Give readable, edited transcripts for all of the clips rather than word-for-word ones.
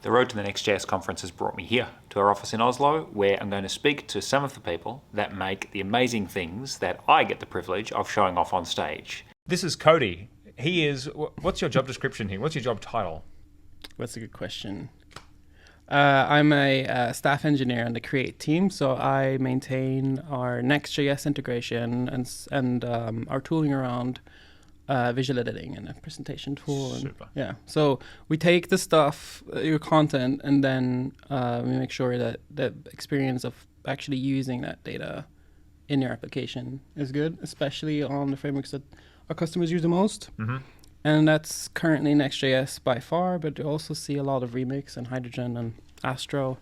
The road to the Next.js conference has brought me here to our office in Oslo, where I'm going to speak to some of the people that make the amazing things that I get the privilege of showing off on stage. This is Cody. He is, what's your job description here? What's your job title? That's a good question. I'm a staff engineer on the Create team, so I maintain our Next.js integration and our tooling around visual editing and a presentation tool. Super. Yeah, so we take the stuff, your content, and then we make sure that the experience of actually using that data in your application is good, especially on the frameworks that our customers use the most. Mm-hmm. And that's currently Next.js by far, but you also see a lot of Remix and Hydrogen and Astro.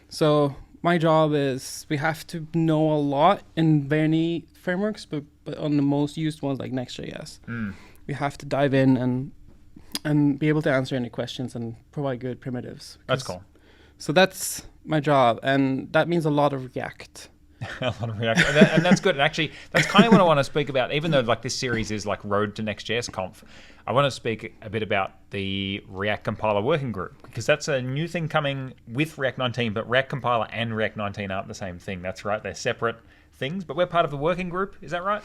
So my job is we have to know a lot in many frameworks, but on the most used ones like Next.js, we have to dive in and be able to answer any questions and provide good primitives. That's cool. So that's my job, and that means a lot of React. A lot of React. And that's good. And actually, that's kind of what I want to speak about. Even though like this series is like Road to Next.js Conf, I want to speak a bit about the React Compiler Working Group, because that's a new thing coming with React 19, but React Compiler and React 19 aren't the same thing. That's right. They're separate things, but we're part of the working group. Is that right?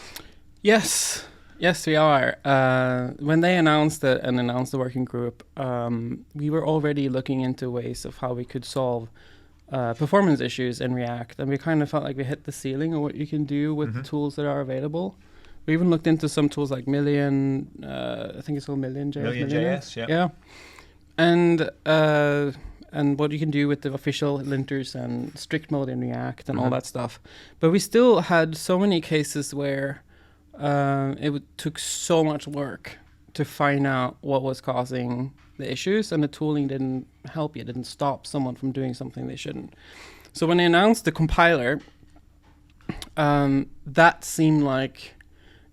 Yes, we are. When they announced it and announced the working group, we were already looking into ways of how we could solve performance issues in React, and we kind of felt like we hit the ceiling of what you can do with the tools that are available. We even looked into some tools like Million, I think it's called Million.js. Million.js, yeah. And what you can do with the official linters and strict mode in React and all that stuff. But we still had so many cases where took so much work to find out what was causing the issues, and the tooling didn't help you, didn't stop someone from doing something they shouldn't. So when they announced the compiler, that seemed like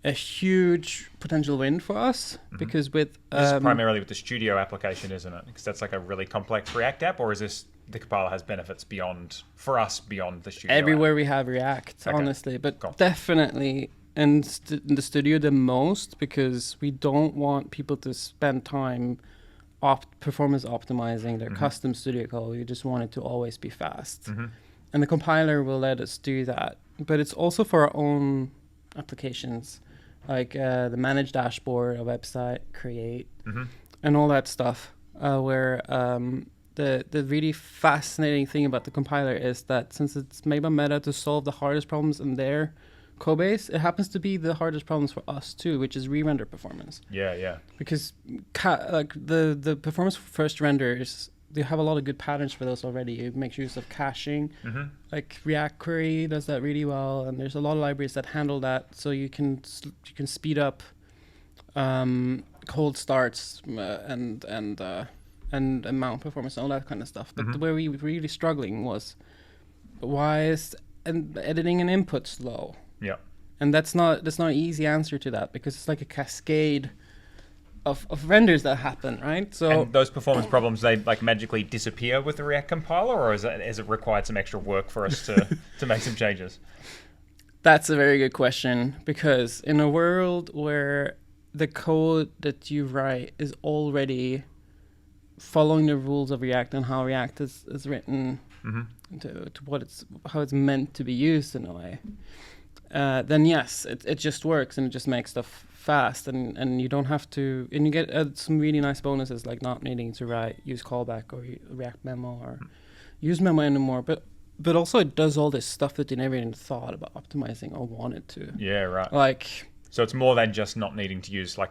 a huge potential win for us, because with... This is primarily with the Studio application, isn't it? Because that's like a really complex React app, or is this the compiler has benefits beyond the Studio everywhere app? We have React, Okay. honestly, but Cool. definitely in the Studio the most, because we don't want people to spend time performance optimizing their custom Studio code. We just want it to always be fast. And the compiler will let us do that. But it's also for our own applications, like the manage dashboard, a website, create, and all that stuff, where the really fascinating thing about the compiler is that since it's made by Meta to solve the hardest problems in their code base, it happens to be the hardest problems for us too, which is re-render performance. Yeah. Because like the performance for first renders, they have a lot of good patterns for those already. It makes use of caching. Like React Query does that really well, and there's a lot of libraries that handle that, so you can speed up cold starts and mount performance and all that kind of stuff. But where we were really struggling was, why is editing an input slow? Yeah. And that's not an easy answer to that, because it's like a cascade of renders that happen, right? So And those performance problems, they like magically disappear with the React compiler, or is it required some extra work for us to make some changes? That's a very good question, because in a world where the code that you write is already following the rules of React and how React is written to how it's meant to be used in a way, then yes, it just works, and it just makes stuff fast, and you don't have to, and you get some really nice bonuses like not needing to use callback or React memo or use memo anymore, but also it does all this stuff that you never even thought about optimizing or wanted to. Yeah, right. Like, so it's more than just not needing to use, like,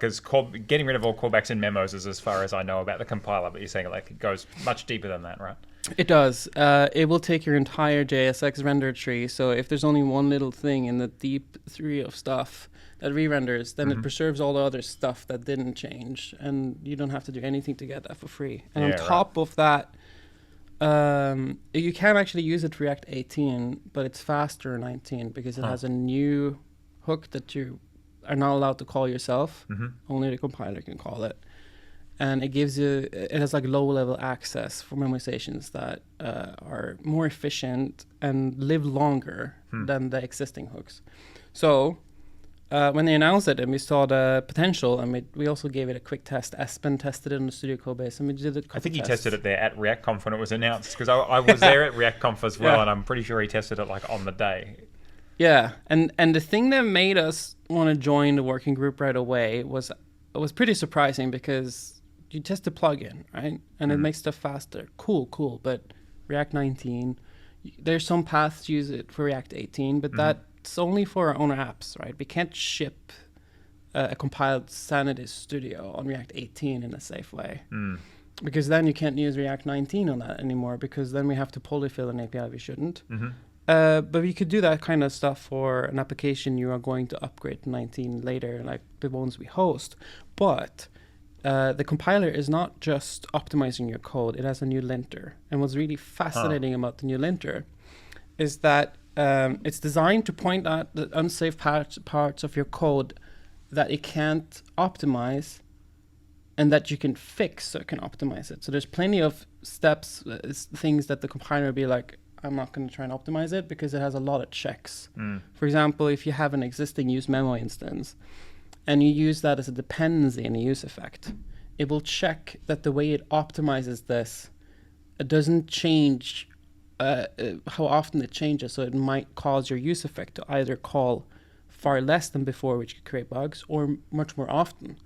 getting rid of all callbacks and memos is as far as I know about the compiler, but you're saying like it goes much deeper than that, right? It does. It will take your entire JSX render tree. So if there's only one little thing in the deep tree of stuff that re-renders, then it preserves all the other stuff that didn't change, and you don't have to do anything to get that for free. And on top of that, you can actually use it for React 18, but it's faster in 19 because it has a new hook that you are not allowed to call yourself. Only the compiler can call it. And it has like low-level access for memorizations that are more efficient and live longer than the existing hooks. So when they announced it and we saw the potential, and we also gave it a quick test. Espen tested it on the Studio Code base, and we did it. I think he tested it there at React Conf when it was announced, because I was there at React Conf as well, and I'm pretty sure he tested it like on the day. Yeah, and the thing that made us want to join the working group right away was pretty surprising, because you test a plugin, right, and it makes stuff faster. Cool, but React 19, there's some paths to use it for React 18, but that's only for our own apps, right? We can't ship a compiled Sanity Studio on React 18 in a safe way, because then you can't use React 19 on that anymore, because then we have to polyfill an API we shouldn't. But we could do that kind of stuff for an application you are going to upgrade to 19 later, like the ones we host. But the compiler is not just optimizing your code, it has a new linter. And what's really fascinating about the new linter is that it's designed to point out the unsafe parts of your code that it can't optimize, and that you can fix so it can optimize it. So there's plenty of steps, things that the compiler will be like, I'm not going to try and optimize it, because it has a lot of checks. For example, if you have an existing use memo instance and you use that as a dependency in a use effect, it will check that the way it optimizes this, it doesn't change how often it changes. So it might cause your use effect to either call far less than before, which could create bugs, or much more often.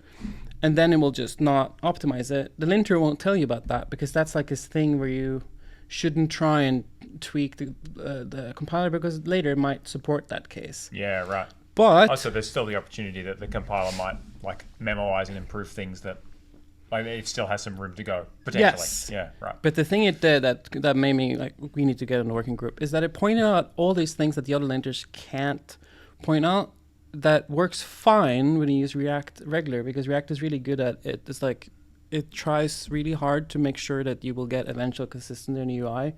And then it will just not optimize it. The linter won't tell you about that, because that's like this thing where you shouldn't try and tweak the compiler, because later it might support that case. Yeah, right. But also, there's still the opportunity that the compiler might like memoize and improve things that, like, it still has some room to go potentially. Yes. Yeah, right. But the thing it did that made me like, we need to get in the working group, is that it pointed out all these things that the other linters can't point out, that works fine when you use React regular, because React is really good at it. It's like, it tries really hard to make sure that you will get eventual consistency in the UI,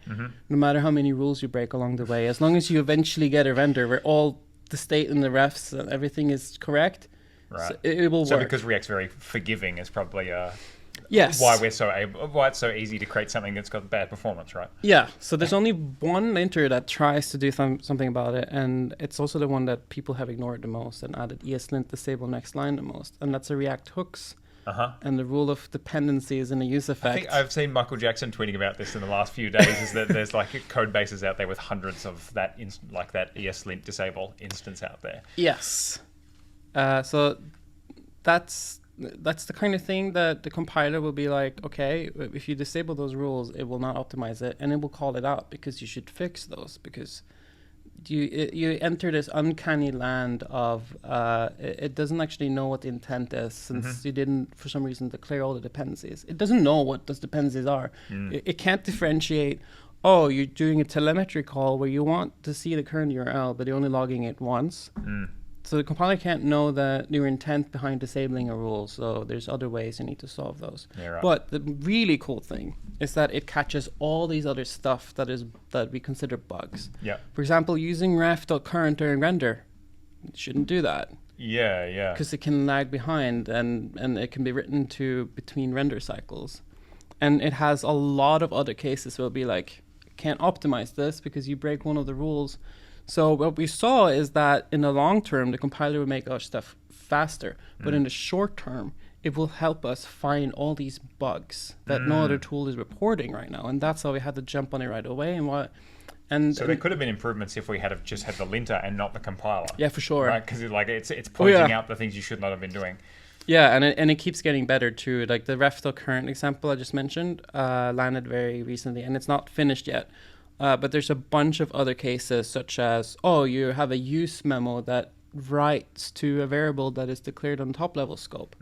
no matter how many rules you break along the way. As long as you eventually get a render where all the state and the refs and everything is correct, right, so it will work. So because React's very forgiving is probably yes, why it's so easy to create something that's got bad performance, right? Yeah. So there's only one linter that tries to do something about it, and it's also the one that people have ignored the most and added ESLint disable next line the most, and that's a React hooks. And the rule of dependencies in a use effect. I think I've seen Michael Jackson tweeting about this in the last few days, is that there's like code bases out there with hundreds of that that ESLint disable instance out there. Yes. So that's the kind of thing that the compiler will be like, okay, if you disable those rules, it will not optimize it, and it will call it out, because you should fix those, because you enter this uncanny land of it doesn't actually know what the intent is, since you didn't, for some reason, declare all the dependencies. It doesn't know what those dependencies are. It can't differentiate, oh, you're doing a telemetry call where you want to see the current URL, but you're only logging it once. So the compiler can't know your intent behind disabling a rule, so there's other ways you need to solve those. Yeah, right. But the really cool thing is that it catches all these other stuff that we consider bugs. Yeah. For example, using ref.current during render. It shouldn't do that. Yeah. Because it can lag behind, and it can be written to between render cycles. And it has a lot of other cases where it'll be like, can't optimize this because you break one of the rules. So what we saw is that in the long term, the compiler will make our stuff faster. But in the short term, it will help us find all these bugs that no other tool is reporting right now. And that's how we had to jump on it right away. So there could have been improvements if we had just had the linter and not the compiler. Yeah, for sure. Right, because it's pointing out the things you should not have been doing. Yeah, and it keeps getting better too. Like the ref.current example I just mentioned landed very recently, and it's not finished yet. But there's a bunch of other cases, such as, you have a use memo that writes to a variable that is declared on top level scope.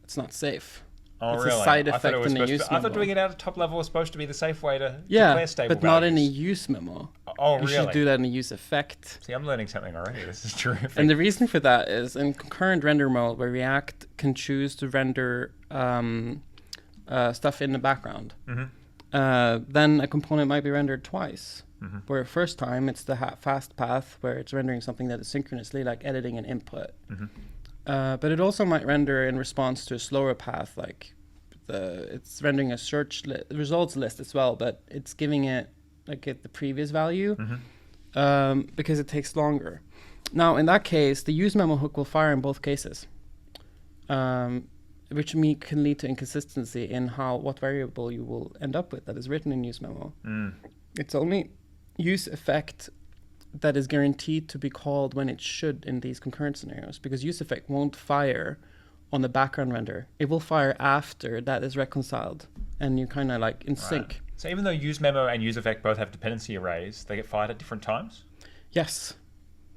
It's not safe. Oh, it's really? a side effect in a use memo. I thought doing it out of top level was supposed to be the safe way to declare stable but not in a use memo. Oh, really? You should do that in a use effect. See, I'm learning something already. This is terrific. And the reason for that is in concurrent render mode, where React can choose to render stuff in the background. Then a component might be rendered twice. Where first time it's the fast path where it's rendering something that is synchronously, like editing an input. But it also might render in response to a slower path, like it's rendering a search results list as well, but it's giving it the previous value because it takes longer. Now, in that case, the use memo hook will fire in both cases, which can lead to inconsistency in what variable you will end up with that is written in use memo. It's only use effect that is guaranteed to be called when it should in these concurrent scenarios, because use effect won't fire on the background render. It will fire after that is reconciled, and you're kind of like in sync. So even though use memo and use effect both have dependency arrays, they get fired at different times? Yes.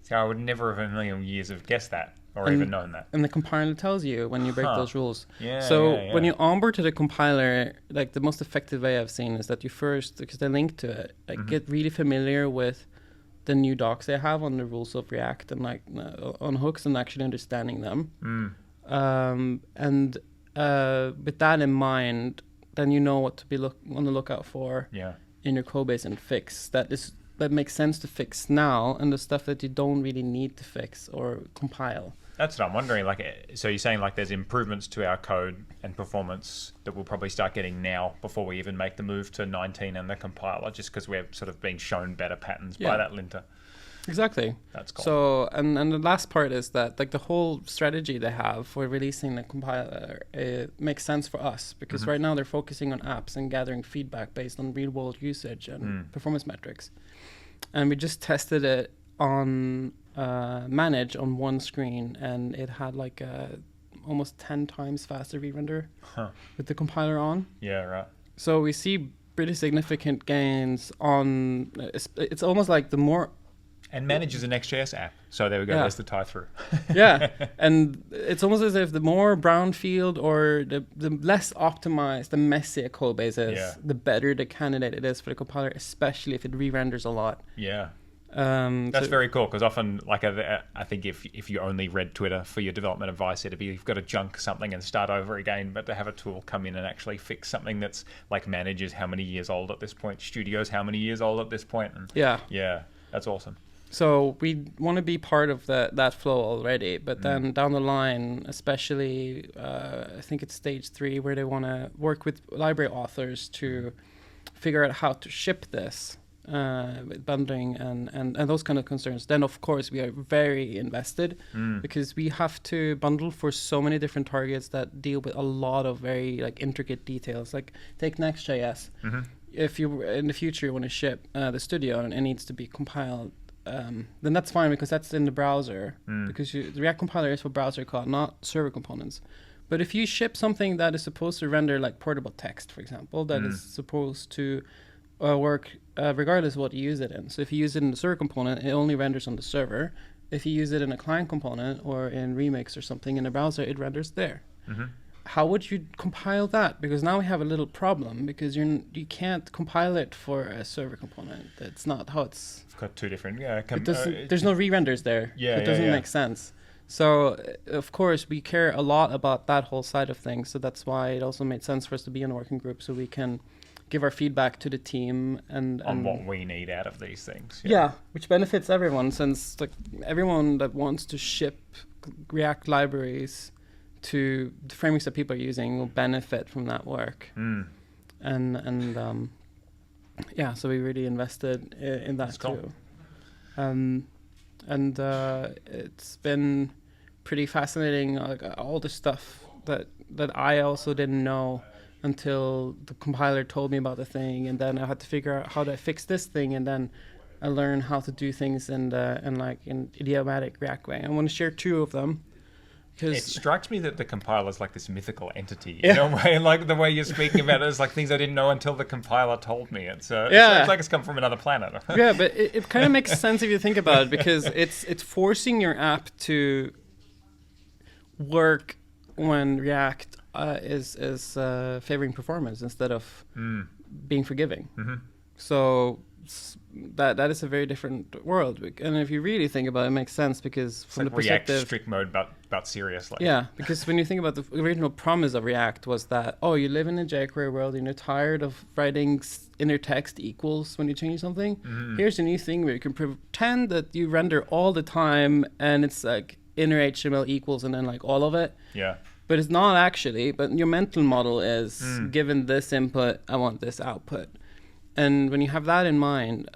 So I would never have in a million years have guessed that or even known that. And the compiler tells you when you break those rules. Yeah, when you onboard to the compiler, like the most effective way I've seen is that you first, because they link to it, like get really familiar with the new docs they have on the rules of React and like on hooks and actually understanding them. And with that in mind, then you know what to be on the lookout for in your code base and fix. That makes sense to fix now, and the stuff that you don't really need to fix or compile. That's what I'm wondering. Like, so you're saying like there's improvements to our code and performance that we'll probably start getting now before we even make the move to 19 and the compiler, just because we're sort of being shown better patterns by that linter. Exactly. That's cool. So, and the last part is that like the whole strategy they have for releasing the compiler, it makes sense for us because right now they're focusing on apps and gathering feedback based on real world usage and performance metrics. And we just tested it on manage on one screen, and it had like almost 10 times faster re-render with the compiler on. Yeah, right. So we see pretty significant gains on, it's almost like the more... And manage is a Next.js app. So there we go, there's the tie through. And it's almost as if the more brownfield or the less optimized, the messier code base is, the better the candidate it is for the compiler, especially if it re-renders a lot. Yeah. That's very cool, because often, like, I think if you only read Twitter for your development advice, it'd be you've got to junk something and start over again. But to have a tool come in and actually fix something that's like manages how many years old at this point, studios how many years old at this point, and yeah, that's awesome. So we want to be part of that flow already, but then down the line, especially I think it's stage 3 where they want to work with library authors to figure out how to ship this with bundling and those kind of concerns. Then of course we are very invested because we have to bundle for so many different targets that deal with a lot of very like intricate details. Like take Next.js. If you in the future want to ship the studio and it needs to be compiled, then that's fine because that's in the browser because the React compiler is for browser code, not server components. But if you ship something that is supposed to render like portable text, for example, that is supposed to work regardless of what you use it in. So if you use it in the server component, it only renders on the server. If you use it in a client component or in Remix or something in the browser, it renders there. How would you compile that? Because now we have a little problem because you can't compile it for a server component. That's not how it's got two different. there's no re-renders there. It doesn't make sense. So of course we care a lot about that whole side of things. So that's why it also made sense for us to be in a working group so we can give our feedback to the team and on what we need out of these things. Which benefits everyone, since like everyone that wants to ship React libraries to the frameworks that people are using will benefit from that work. So we really invested in that too. It's been pretty fascinating, like all the stuff that I also didn't know until the compiler told me about the thing, and then I had to figure out how to fix this thing, and then I learned how to do things in idiomatic React way. I want to share 2 of them. It strikes me that the compiler is like this mythical entity in a way, like the way you're speaking about it is like things I didn't know until the compiler told me. It's like it's come from another planet. But it kind of makes sense if you think about it, because it's forcing your app to work when React is favoring performance instead of being forgiving. So that is a very different world, and if you really think about it, it makes sense because it's from like the perspective React strict mode about seriously. Because when you think about the original promise of React was that you live in a jQuery world and you're tired of writing inner text equals when you change something. Here's a new thing where you can pretend that you render all the time and it's like inner HTML equals and then like all of it. But it's not actually, but your mental model is given this input, I want this output. And when you have that in mind,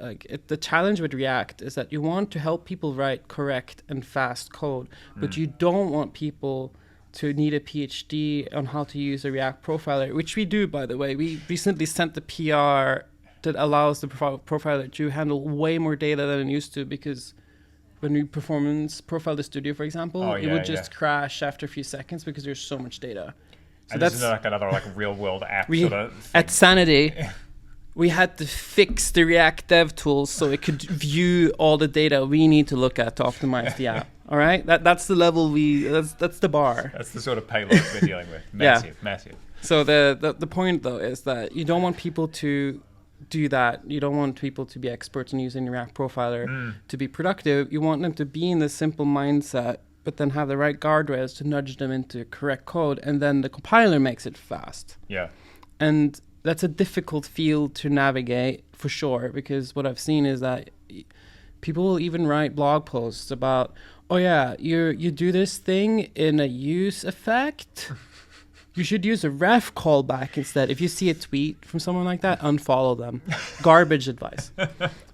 the challenge with React is that you want to help people write correct and fast code, but you don't want people to need a PhD on how to use a React profiler, which we do, by the way. We recently sent the PR that allows the profiler to handle way more data than it used to, because when we performance profile the studio, for example, it would just crash after a few seconds because there's so much data. So and that's like another like real world app sort of thing. At Sanity, we had to fix the React dev tools so it could view all the data we need to look at to optimize the app. All right, that's the level that's the bar. That's the sort of payload we're dealing with. Massive. So the point though is that you don't want people to do that. You don't want people to be experts in using the React profiler to be productive. You want them to be in the simple mindset, but then have the right guardrails to nudge them into correct code, and then the compiler makes it fast. Yeah. And that's a difficult field to navigate for sure, because what I've seen is that people will even write blog posts about, oh yeah, you do this thing in a use effect. You should use a ref callback instead. If you see a tweet from someone like that, unfollow them. Garbage advice. What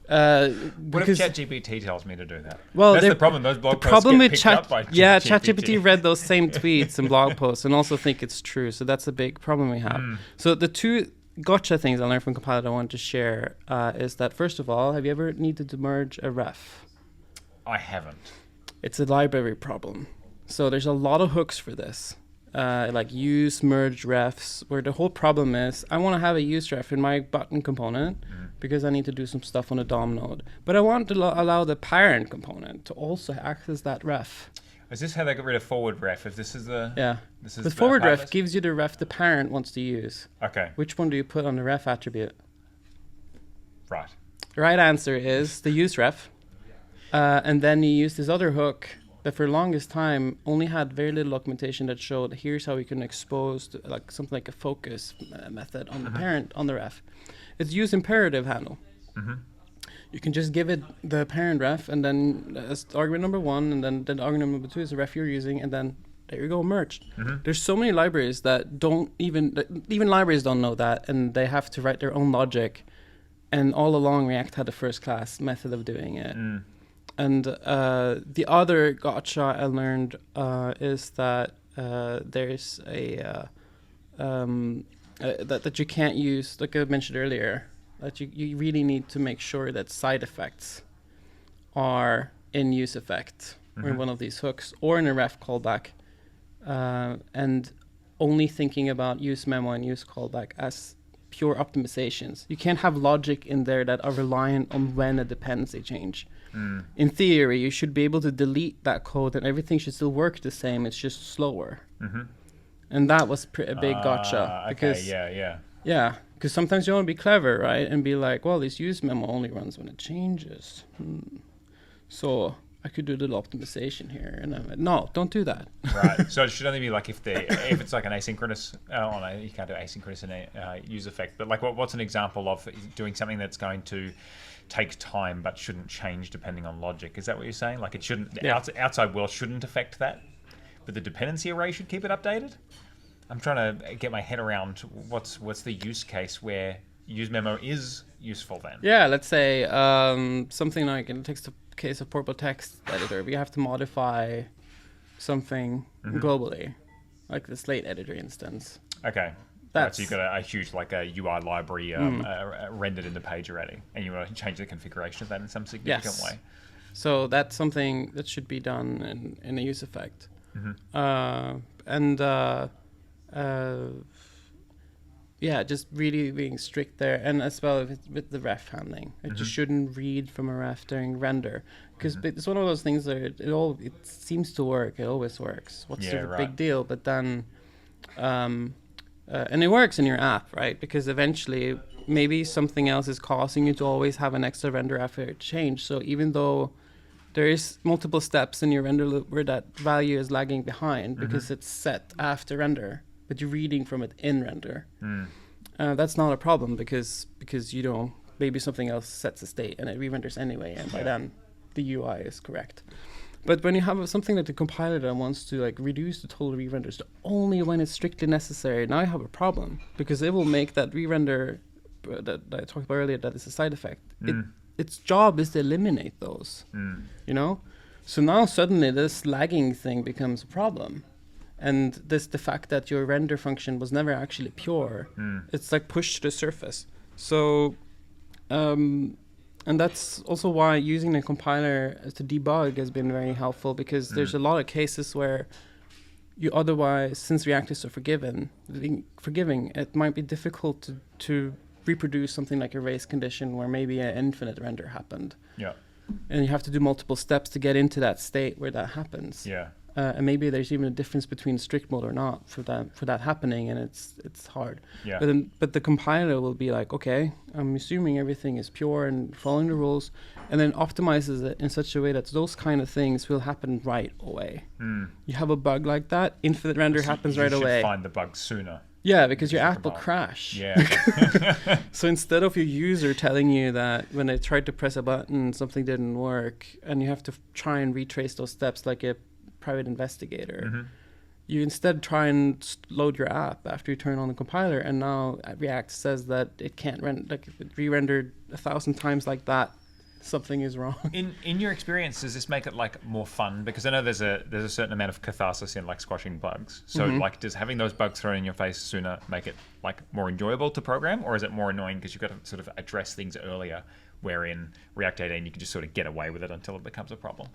if ChatGPT tells me to do that? Well, that's the problem. Those blog posts get picked up by ChatGPT. Yeah, ChatGPT read those same tweets and blog posts and also think it's true. So that's a big problem we have. So the two gotcha things I learned from Compiler I want to share is that, first of all, have you ever needed to merge a ref? I haven't. It's a library problem. So there's a lot of hooks for this. Like use, merge refs, where the whole problem is I want to have a use ref in my button component because I need to do some stuff on a DOM node. But I want to allow the parent component to also access that ref. Is this how they get rid of forward ref? If this is the... Yeah. This is the forward ref gives you the ref the parent wants to use. Okay. Which one do you put on the ref attribute? Right. The right answer is the use ref. And then you use this other hook that for the longest time only had very little documentation that showed here's how we can expose like something like a focus method on the parent on the ref. It's use imperative handle. You can just give it the parent ref, and then as argument number one, and then argument number two is the ref you're using, and then there you go, merged. There's so many libraries that don't even libraries don't know that, and they have to write their own logic. And all along, React had a first-class method of doing it. And the other gotcha I learned is that there's a that you can't use, like I mentioned earlier, that you really need to make sure that side effects are in use effect or in one of these hooks or in a ref callback, and only thinking about use memo and use callback as pure optimizations. You can't have logic in there that are reliant on when a dependency change. In theory, you should be able to delete that code and everything should still work the same. It's just slower. And that was a big gotcha. Because, yeah, because sometimes you want to be clever, right? And be like, well, this use memo only runs when it changes. So I could do a little optimization here. And I'm like, no, don't do that. Right. So it should only be like if it's like an asynchronous, you can't do asynchronous in a use effect. But like what's an example of doing something that's going to take time but shouldn't change depending on logic? Is that what you're saying? Like it shouldn't, the outside world shouldn't affect that, but the dependency array should keep it updated? I'm trying to get my head around what's the use case where use memo is useful then. Yeah, let's say something like in the case of purple text editor, we have to modify something globally, like the Slate editor instance. Okay. Right, so you've got a huge like a UI library rendered in the page already, and you want to change the configuration of that in some significant way. So that's something that should be done in a use effect. Just really being strict there, and as well with the ref handling. It just shouldn't read from a ref during render, because it's one of those things that it seems to work. It always works. What's the big deal? But then, and it works in your app, right? Because eventually, maybe something else is causing you to always have an extra render after it change. So even though there is multiple steps in your render loop where that value is lagging behind because it's set after render, but you're reading from it in render. That's not a problem because maybe something else sets a state and it re-renders anyway, and by then the UI is correct. But when you have something like the compiler that wants to like reduce the total re-renders to only when it's strictly necessary, now you have a problem, because it will make that re-render that I talked about earlier, that is a side effect. Its job is to eliminate those, you know? So now suddenly this lagging thing becomes a problem. And the fact that your render function was never actually pure, it's like pushed to the surface. So, and that's also why using the compiler to debug has been very helpful, because there's a lot of cases where you otherwise, since React is so forgiving, it might be difficult to reproduce something like a race condition where maybe an infinite render happened. Yeah. And you have to do multiple steps to get into that state where that happens. Yeah. And maybe there's even a difference between strict mode or not for that happening, and it's hard. Yeah. But the compiler will be like, okay, I'm assuming everything is pure and following the rules, and then optimizes it in such a way that those kind of things will happen right away. You have a bug like that, infinite render happens right away. You should find the bug sooner. Yeah, because your app will crash. Yeah. So instead of your user telling you that when they tried to press a button, something didn't work, and you have to try and retrace those steps like a private investigator, you instead try and load your app after you turn on the compiler, and now React says that it can't re-rendered 1,000 times like that. Something is wrong. In your experience, does this make it like more fun? Because I know there's a certain amount of catharsis in like squashing bugs. So like, does having those bugs thrown in your face sooner make it like more enjoyable to program, or is it more annoying because you've got to sort of address things earlier, where in React 18 you can just sort of get away with it until it becomes a problem?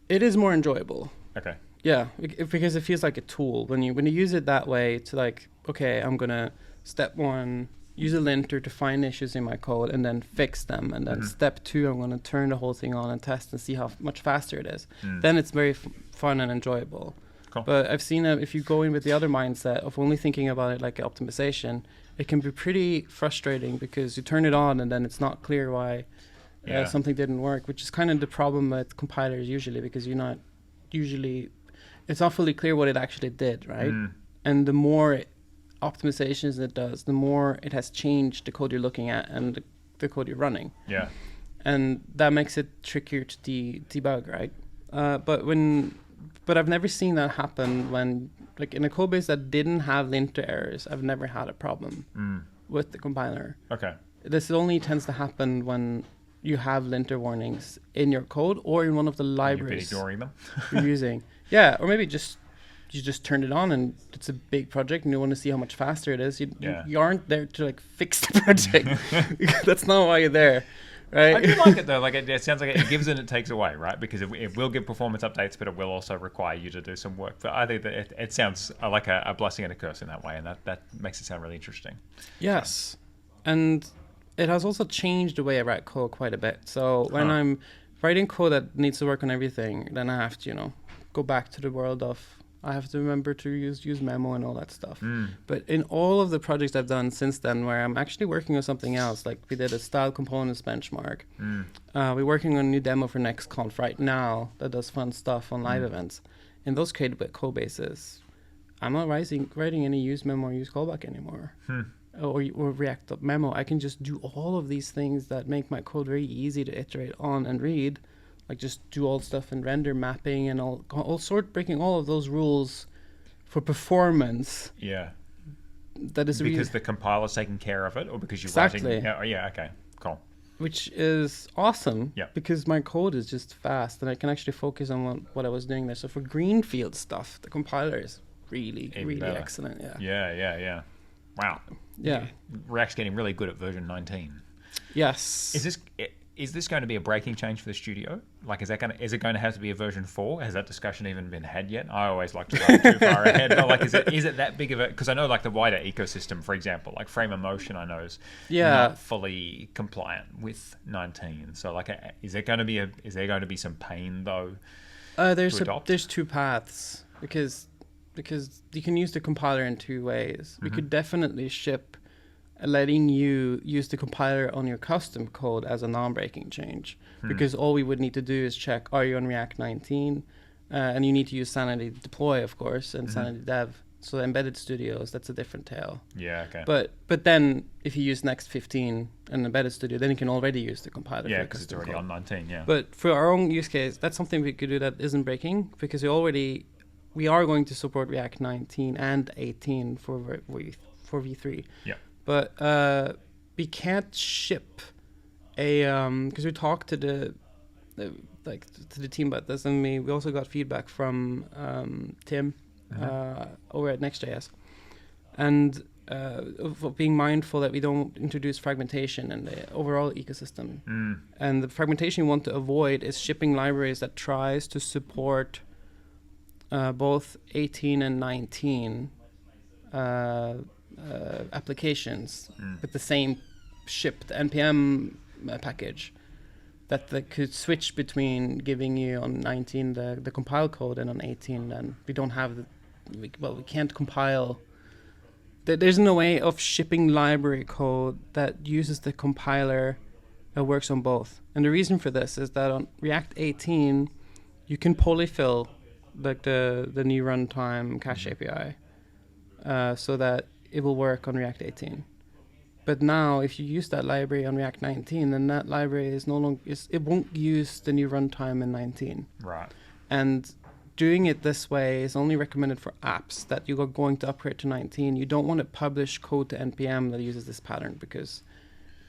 It is more enjoyable. Okay. Yeah, because it feels like a tool when you use it that way, to like, okay, I'm gonna step 1 use a linter to find issues in my code and then fix them, and then step 2 I'm gonna turn the whole thing on and test and see how much faster it is. Then it's very fun and enjoyable. Cool. But I've seen if you go in with the other mindset of only thinking about it like optimization, it can be pretty frustrating because you turn it on and then it's not clear why something didn't work, which is kind of the problem with compilers usually, because it's not fully clear what it actually did, right? And the more optimizations it does, the more it has changed the code you're looking at and the code you're running. Yeah. And that makes it trickier to debug, right? But I've never seen that happen when, like in a code base that didn't have linter errors, I've never had a problem with the compiler. Okay. This only tends to happen when you have linter warnings in your code or in one of the libraries you've been ignoring them. you're using. Yeah, or maybe you just turned it on and it's a big project and you want to see how much faster it is. You aren't there to like fix the project. That's not why you're there, right? I do like it though. Like it sounds like it gives and it takes away, right? Because it will give performance updates, but it will also require you to do some work. But I think that it sounds like a blessing and a curse in that way, and that makes it sound really interesting. Yes, and it has also changed the way I write code quite a bit. So when I'm writing code that needs to work on everything, then I have to, go back to the world of, I have to remember to use memo and all that stuff. But in all of the projects I've done since then, where I'm actually working on something else, like we did a style components benchmark. We're working on a new demo for Next.js Conf right now that does fun stuff on live events. In those code bases, I'm not writing any use memo or use callback anymore. Or React memo. I can just do all of these things that make my code very easy to iterate on and read. Like just do all stuff in render mapping and breaking all of those rules for performance. Yeah. That is because the compiler's taking care of it, or because you're writing. Yeah. Okay. Cool. Which is awesome. Yeah. Because my code is just fast and I can actually focus on what I was doing there. So for greenfield stuff, the compiler is really excellent. Yeah. Yeah. Wow. Yeah. React's getting really good at version 19. Yes. Is this going to be a breaking change for the studio? Like, is it going to have to be a version 4? Has that discussion even been had yet? I always like to go too far ahead. But like, is it that big of a? Because I know like the wider ecosystem, for example, like Frame of Motion, I know is not fully compliant with 19. So like, is there going to be some pain though? There's 2 paths because you can use the compiler in 2 ways. We could definitely ship letting you use the compiler on your custom code as a non-breaking change, because all we would need to do is check, are you on React 19? And you need to use Sanity Deploy, of course, and Sanity Dev. So embedded studios, that's a different tale. Yeah, okay. But then if you use Next 15 and embedded studio, then you can already use the compiler. Yeah, because it's already on 19, yeah. But for our own use case, that's something we could do that isn't breaking, because we are going to support React 19 and 18 for V3. Yeah. but we can't ship a because we talked to the team about this, and we also got feedback from Tim over at Next.js, and of being mindful that we don't introduce fragmentation in the overall ecosystem. And the fragmentation we want to avoid is shipping libraries that tries to support both 18 and 19 applications with the same shipped NPM package, that they could switch between giving you on 19 the compile code, and on 18 then we don't have we can't compile. There's no way of shipping library code that uses the compiler that works on both. And the reason for this is that on React 18 you can polyfill like the new runtime cache API so that it will work on React 18. But now, if you use that library on React 19, then that library is no longer it won't use the new runtime in 19. Right. And doing it this way is only recommended for apps that you are going to upgrade to 19. You don't want to publish code to NPM that uses this pattern, because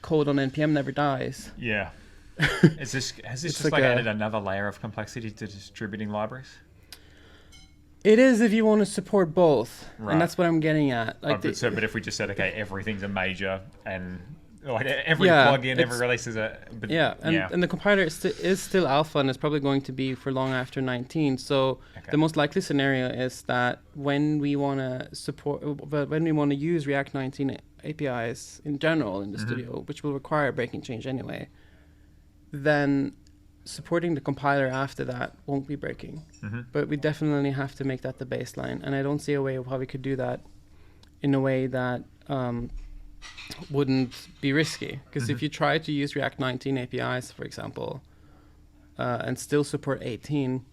code on NPM never dies. Yeah. Has this just like added another layer of complexity to distributing libraries? It is if you want to support both, Right. and that's what I'm getting at. Like but if we just said, okay, everything's a major, and like every plugin, every release is a... But, and the compiler is still alpha, and it's probably going to be for long after 19. So the most likely scenario is that when we want to use React 19 APIs in general in the studio, which will require a breaking change anyway, then supporting the compiler after that won't be breaking. But we definitely have to make that the baseline, and I don't see a way of how we could do that in a way that wouldn't be risky. Because if you try to use React 19 APIs, for example, and still support 18,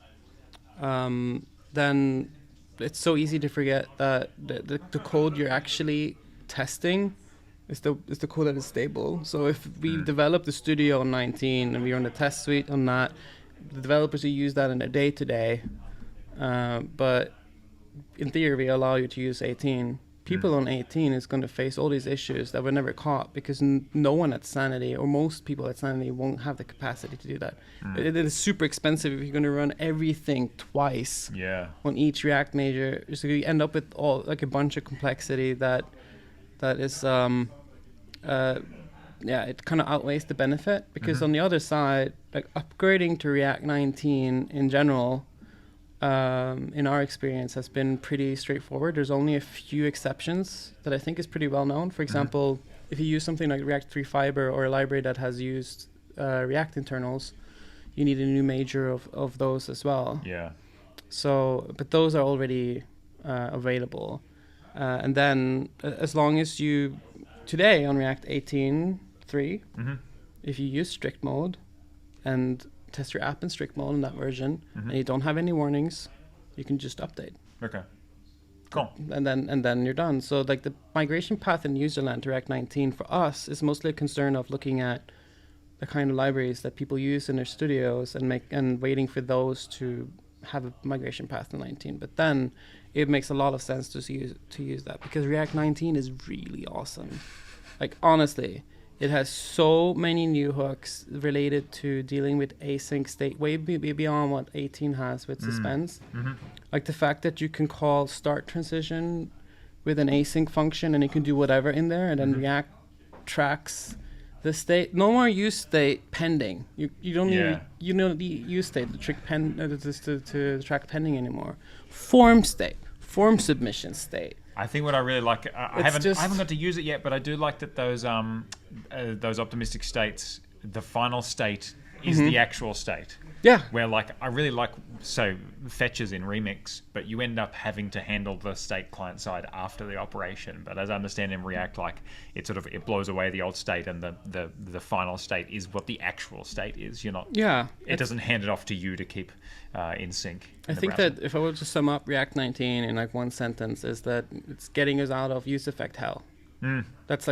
then it's so easy to forget that the code you're actually testing is the code that is stable. So if we develop the studio on 19 and we run a test suite on that, the developers will use that in their day-to-day. But in theory, we allow you to use 18. People on 18 is going to face all these issues that were never caught, because no one at Sanity, or most people at Sanity, won't have the capacity to do that. It is super expensive if you're going to run everything twice on each React major. So you end up with a bunch of complexity that is it kind of outweighs the benefit, because on the other side, like upgrading to React 19 in general, in our experience, has been pretty straightforward. There's only a few exceptions that I think is pretty well known. For example, if you use something like React 3 Fiber, or a library that has used React internals, you need a new major of those as well. So, but those are already available. And then as long as you, today on React 18.3, if you use strict mode and test your app in strict mode in that version, and you don't have any warnings, you can just update. Okay. Cool. And then you're done. So like the migration path in userland to React 19 for us is mostly a concern of looking at the kind of libraries that people use in their studios and waiting for those to have a migration path to 19. But then it makes a lot of sense to use that, because React 19 is really awesome. Like honestly, it has so many new hooks related to dealing with async state, way beyond what 18 has with suspense. Like the fact that you can call start transition with an async function, and it can do whatever in there, and then React tracks the state. No more use state pending. You don't need the use state to track pending anymore. Form state, form submission state. I think what I really like, I haven't got to use it yet, but I do like that those optimistic states, the final state is the actual state. Yeah. Where like I really like fetches in Remix, but you end up having to handle the state client side after the operation. But as I understand in React, like it blows away the old state, and the final state is what the actual state is. You're not. Yeah. It doesn't hand it off to you to keep in sync. I think that if I were to sum up React 19 in like one sentence, is that it's getting us out of use effect hell. That's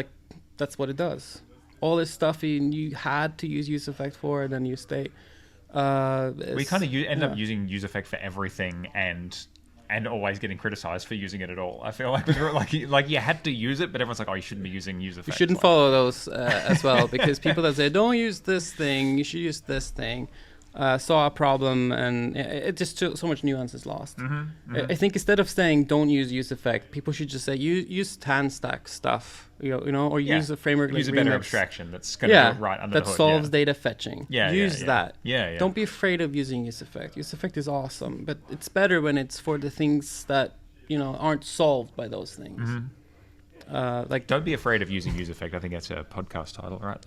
what it does. All this stuff you had to use use effect for, and then use state. We kind of end up using use effect for everything, and and always getting criticized for using it at all. I feel like you had to use it, but everyone's like, oh, you shouldn't be using use effects. You shouldn't follow those as well, because people that say don't use this thing, you should use this thing, saw a problem, and it just so much nuance is lost. I think instead of saying don't use effect, people should just say use tan stack stuff, or use a framework like use a better Remix. abstraction that's going to do it right under the hood. That solves data fetching. Use that. Yeah. Don't be afraid of using use effect. Use effect is awesome, but it's better when it's for the things that aren't solved by those things. Like don't be afraid of using use effect. I think that's a podcast title right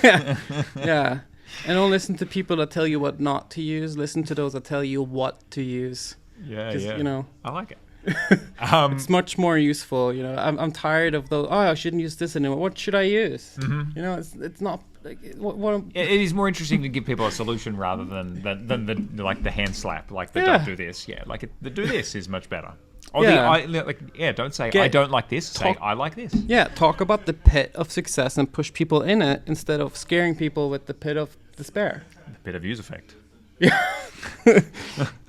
there. Yeah. And don't listen to people that tell you what not to use. Listen to those that tell you what to use. Yeah. I like it. It's much more useful. I'm tired of those. Oh, I shouldn't use this anymore. What should I use? It's not like it is more interesting to give people a solution rather than the hand slap, like the don't do this. Yeah, like the do this is much better. Or don't say I don't like this. Say I like this. Yeah, talk about the pit of success and push people in it instead of scaring people with the pit of despair. The pit of use effect. Yeah.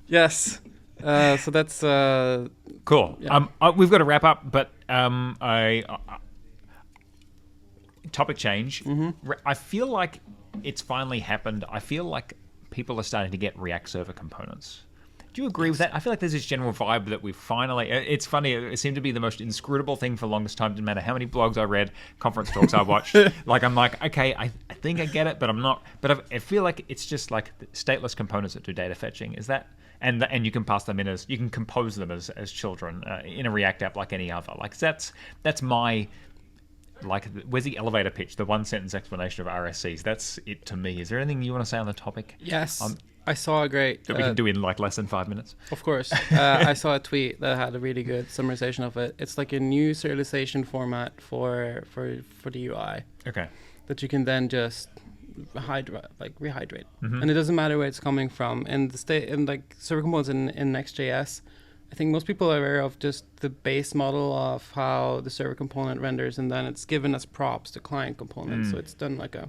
Yes. So that's cool. Yeah. We've got to wrap up, but topic change. I feel like it's finally happened. I feel like people are starting to get React server components. Do you agree with that? I feel like there's this general vibe that we've finally... It's funny, it seemed to be the most inscrutable thing for the longest time. Didn't matter how many blogs I read, conference talks I watched. I'm like, okay, I think I get it, but I'm not... But I feel like it's just like stateless components that do data fetching. Is that... And you can pass them in as... You can compose them as children in a React app like any other. Like, that's my... Like, where's the elevator pitch? The one-sentence explanation of RSCs. That's it to me. Is there anything you want to say on the topic? Yes. I saw a great... That we can do in like less than 5 minutes? Of course. I saw a tweet that had a really good summarization of it. It's like a new serialization format for the UI. Okay. That you can then just rehydrate. And it doesn't matter where it's coming from. And like server components in Next.js, I think most people are aware of just the base model of how the server component renders, and then it's given as props to client components. So it's done like a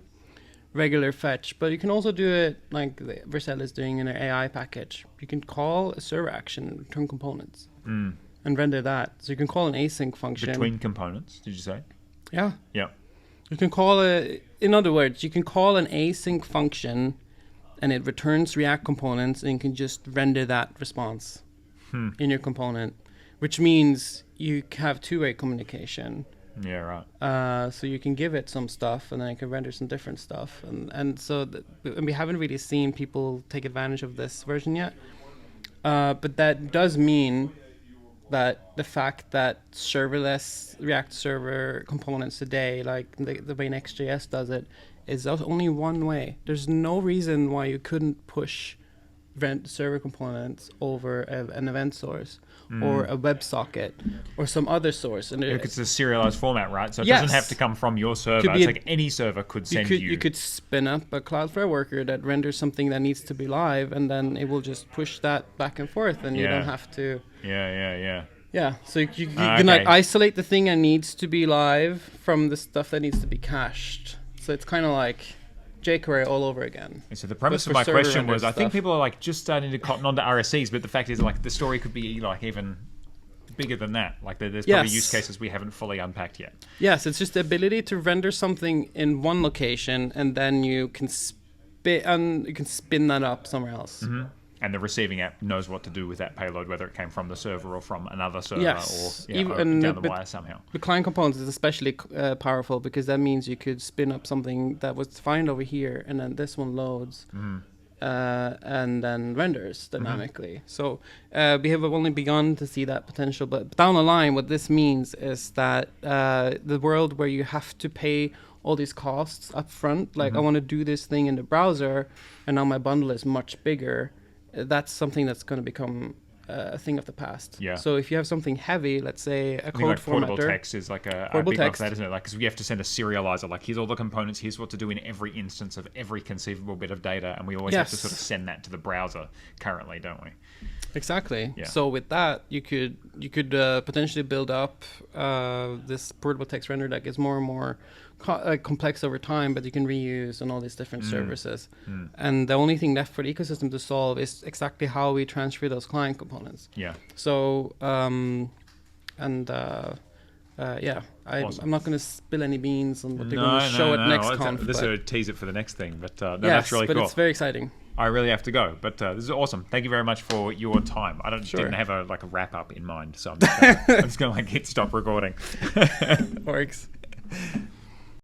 regular fetch, but you can also do it like Vercel is doing in an AI package. You can call a server action and return components and render that. So you can call an async function. Between components, did you say? Yeah. Yeah. You can call in other words, you can call an async function and it returns React components, and you can just render that response in your component, which means you have two-way communication. Yeah, right. So you can give it some stuff, and then it can render some different stuff, and so we haven't really seen people take advantage of this version yet. But that does mean that the fact that serverless React server components today, like the way Next.js does it, is only one way. There's no reason why you couldn't push server components over an event source or a WebSocket or some other source. And it's a serialized format, right? So it doesn't have to come from your server. It's like any server could send you. You could spin up a Cloudflare worker that renders something that needs to be live, and then it will just push that back and forth, and you don't have to... Yeah, so you can like isolate the thing that needs to be live from the stuff that needs to be cached. So it's kind of like jQuery all over again. And so the premise of my question was, I think people are like just starting to cotton onto RSCs, but the fact is like the story could be like even bigger than that. Like there's probably use cases we haven't fully unpacked yet. Yes, it's just the ability to render something in one location, and then you can spin that up somewhere else. And the receiving app knows what to do with that payload, whether it came from the server or from another server or down the wire somehow. The client components is especially powerful, because that means you could spin up something that was defined over here, and then this one loads and then renders dynamically. So we have only begun to see that potential. But down the line, what this means is that the world where you have to pay all these costs up front, like I want to do this thing in the browser, and now my bundle is much bigger, that's something that's going to become a thing of the past. Yeah. So if you have something heavy, let's say a code formatter. Portable text is like a big one for that, isn't it? Like, because we have to send a serializer. Like, here's all the components. Here's what to do in every instance of every conceivable bit of data, and we always have to sort of send that to the browser currently, don't we? Exactly. Yeah. So with that, you could potentially build up this portable text render that gets more and more complex over time, but you can reuse on all these different services. And the only thing left for the ecosystem to solve is exactly how we transfer those client components. Yeah. So, awesome. I'm not going to spill any beans on what they're going to show at Next.conf. This is a tease it for the next thing, but that's really cool. But it's very exciting. I really have to go, but this is awesome. Thank you very much for your time. I didn't have a wrap up in mind, so I'm just gonna hit stop recording. Works.